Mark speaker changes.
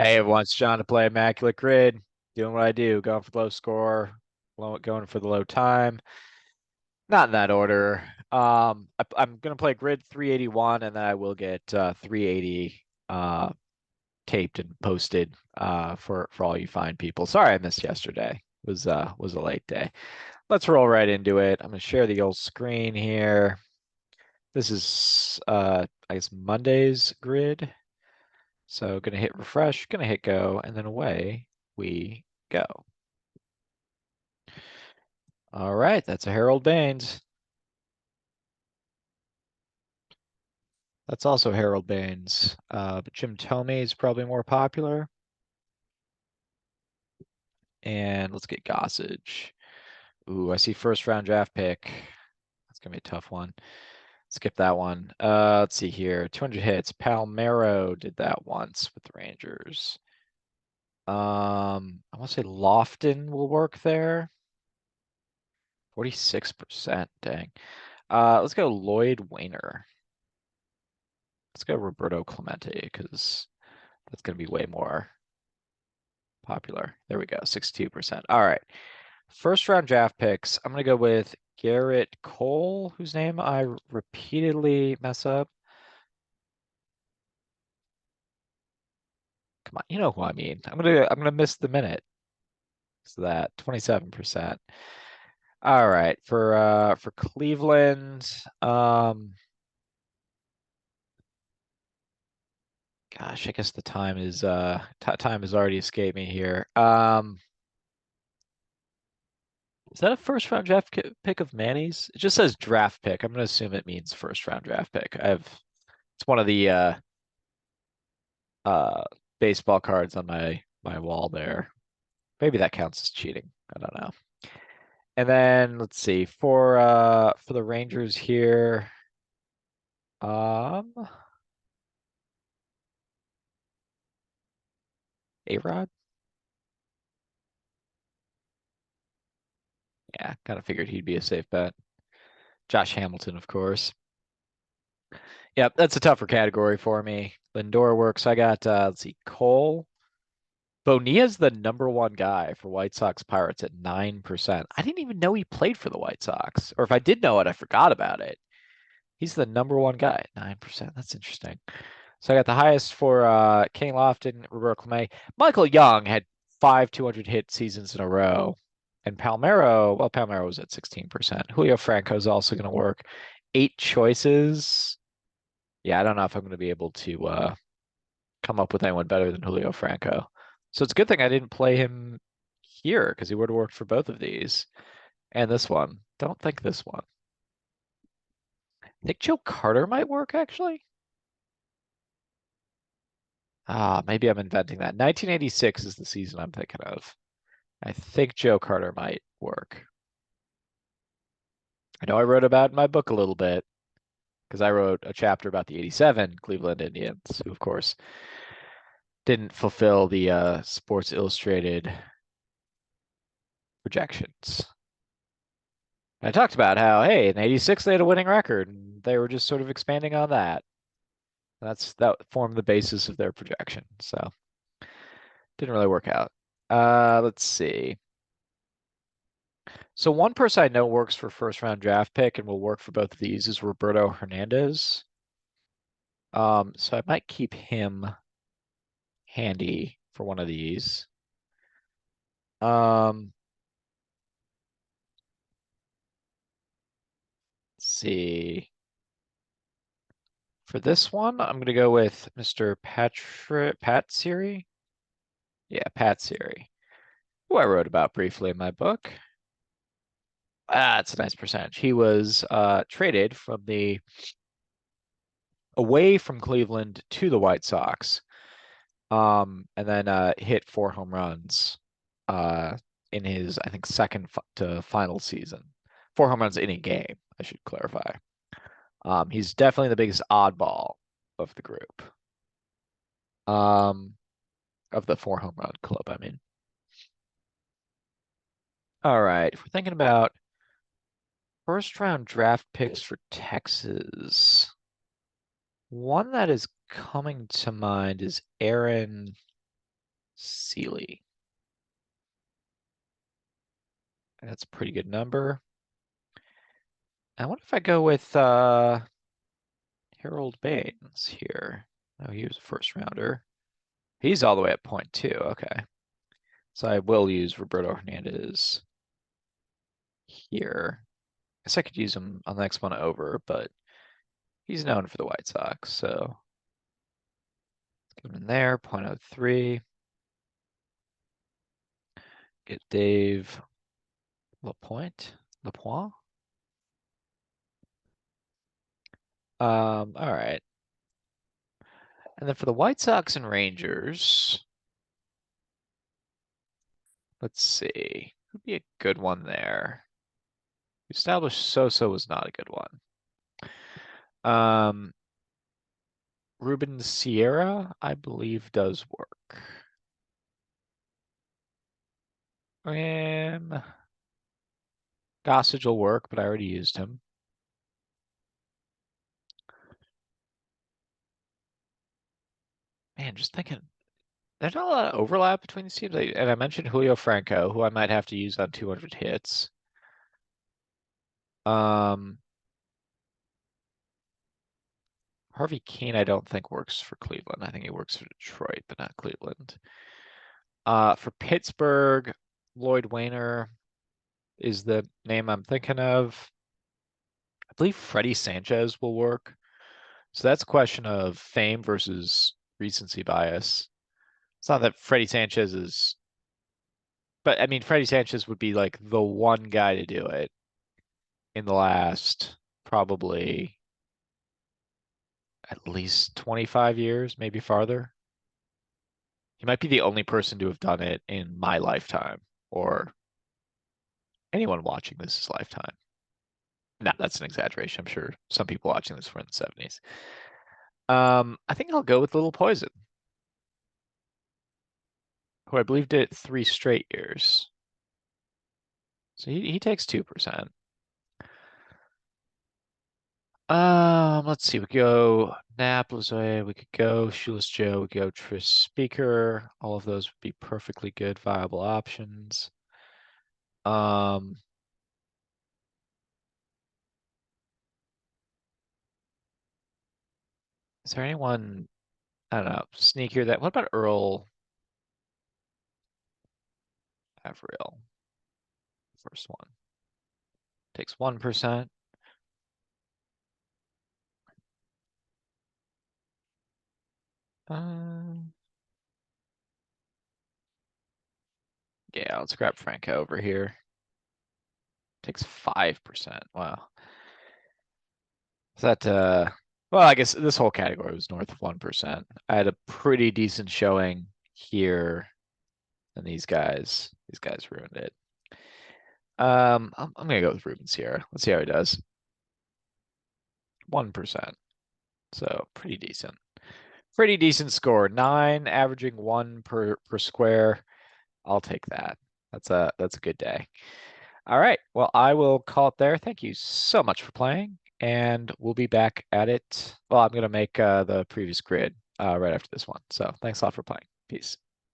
Speaker 1: Hey everyone, it's John to play Immaculate Grid. Doing what I do, going for the low score, going for the low time. Not in that order. I'm gonna play Grid 381, and then I will get 380 taped and posted for all you fine people. Sorry I missed yesterday. Was a late day. Let's roll right into it. I'm gonna share the old screen here. This is I guess Monday's grid. So gonna hit refresh, gonna hit go, and then away we go. All right, that's a Harold Baines. That's also Harold Baines. But Jim Thome is probably more popular. And let's get Gossage. Ooh, I see first round draft pick. That's gonna be a tough one. Skip that one. Let's see here. 200 hits. Palmero did that once with the Rangers. I want to say Lofton will work there. 46%, dang. Let's go Lloyd Wayner. Let's go Roberto Clemente because that's going to be way more popular. There we go, 62%. All right. First round draft picks. I'm going to go with Garrett Cole, whose name I repeatedly mess up. Come on, you know who I mean. I'm gonna miss the minute. So that 27%. All right, for Cleveland, gosh, I guess the time is time has already escaped me here. Is that a first round draft pick of Manny's? It just says draft pick. I'm gonna assume it means first round draft pick. It's one of the uh baseball cards on my wall there. Maybe that counts as cheating. I don't know. And then let's see for the Rangers here. Um A-Rod? Yeah, kind of figured he'd be a safe bet. Josh Hamilton, of course. Yep, that's a tougher category for me. Lindor works. I got let's see, Cole. Bonilla's the number one guy for White Sox Pirates at 9%. I didn't even know he played for the White Sox. Or if I did know it, I forgot about it. He's the number one guy at 9%. That's interesting. So I got the highest for Kenny Lofton, Roberto Clemente. Michael Young had 200 hit seasons in a row. And Palmero was at 16%. Julio Franco is also going to work. 8 choices. Yeah, I don't know if I'm going to be able to come up with anyone better than Julio Franco. So it's a good thing I didn't play him here because he would have worked for both of these. And this one. Don't think this one. I think Joe Carter might work actually. Maybe I'm inventing that. 1986 is the season I'm thinking of. I think Joe Carter might work. I know I wrote about it in my book a little bit because I wrote a chapter about the 87 Cleveland Indians, who of course didn't fulfill the Sports Illustrated projections. I talked about how, hey, in '86 they had a winning record, and they were just sort of expanding on that. That formed the basis of their projection. So didn't really work out. Let's see. So one person I know works for first round draft pick and will work for both of these is Roberto Hernandez. So I might keep him handy for one of these. Let's see. For this one, I'm gonna go with Mr. Pat Siri. Yeah, Pat Siri, who I wrote about briefly in my book. It's a nice percentage. He was traded from the away from Cleveland to the White Sox, and then hit 4 home runs in his, I think, second to final season. 4 home runs in a game, I should clarify. He's definitely the biggest oddball of the group. Um, of the 4 home run club, I mean. All right, if we're thinking about first round draft picks for Texas, one that is coming to mind is Aaron. Sealy. That's a pretty good number. I wonder if I go with Harold Baines here. Oh, he was a first rounder. He's all the way at 0.2. Okay. So I will use Roberto Hernandez here. I guess I could use him on the next one over, but he's known for the White Sox, so let's get him in there, 0.03. Get Dave LaPointe. LaPointe? All right. And then for the White Sox and Rangers, let's see. Would be a good one there. Established Sosa was not a good one. Ruben Sierra, I believe, does work. Gossage will work, but I already used him. Man, just thinking, there's not a lot of overlap between these teams. And I mentioned Julio Franco, who I might have to use on 200 hits. Harvey Keene, I don't think works for Cleveland. I think he works for Detroit, but not Cleveland. For Pittsburgh, Lloyd Wayner is the name I'm thinking of. I believe Freddie Sanchez will work. So that's a question of fame versus recency bias. It's not that Freddie Sanchez is, but I mean, Freddie Sanchez would be like the one guy to do it in the last probably at least 25 years, maybe farther. He might be the only person to have done it in my lifetime or anyone watching this lifetime. No, that's an exaggeration. I'm sure some people watching this were in the 70s. I think I'll go with Little Poison, who I believe did it 3 straight years. So he takes 2%. Let's see. We could go Nap, Lazoya, we could go Shoeless Joe, we could go Tris Speaker. All of those would be perfectly good, viable options. Um, is there anyone, I don't know, sneakier that, what about Earl Averill? First one. Takes 1%. Um, yeah, let's grab Franco over here. Takes 5%. Wow. Is that well, I guess this whole category was north of 1%. I had a pretty decent showing here, and these guys ruined it. I'm gonna go with Ruben Sierra. Let's see how he does. 1%. So pretty decent. Pretty decent score. 9, averaging 1 per square. I'll take that. That's a good day. All right. Well, I will call it there. Thank you so much for playing, and we'll be back at it. Well, I'm gonna make the previous grid right after this one. So thanks a lot for playing. Peace.